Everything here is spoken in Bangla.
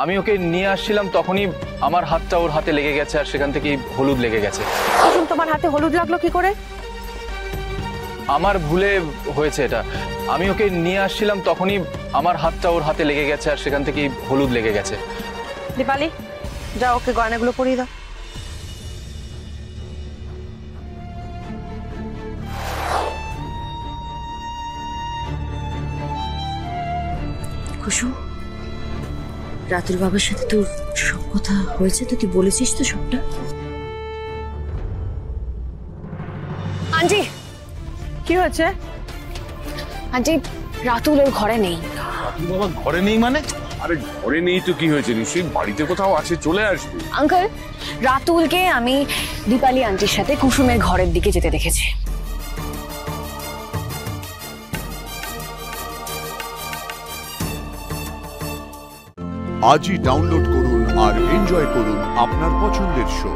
আমি ওকে নিয়ে আসছিলাম তখনই আমার হাতটা ওর হাতে লেগে গেছে আর সেখান থেকেই হলুদ লেগে গেছে। কুসুম, তোমার হাতে হলুদ লাগলো কি করে? আমার ভুলে হয়েছে এটা। আমি ওকে নিয়ে আসছিলাম তখনই আমার হাতটা ওর হাতে লেগে গেছে আর সেখান থেকেই হলুদ লেগে গেছে। দীপালি, যাও ওকে গয়নাগুলো পরিয়ে দাও। কুসুম, রাতুল বাবার সাথে তোর সব কথা হয়েছে তো? তুই বলেছিস তো সবটা? আন্টি, কি হয়েছে? আন্টি, রাতুল ওর ঘরে নেই। রাতুল বাবা ঘরে নেই মানে? আরে ঘরে নেই তো কি হয়েছে, নিশ্চয়ই বাড়িতে কোথাও আছে, চলে আসবে। আঙ্কেল, রাতুলকে আমি দীপালি আন্টির সাথে কুসুমের ঘরের দিকে যেতে দেখেছি। আজই ডাউনলোড করুন আর এনজয় করুন আপনার পছন্দের শো।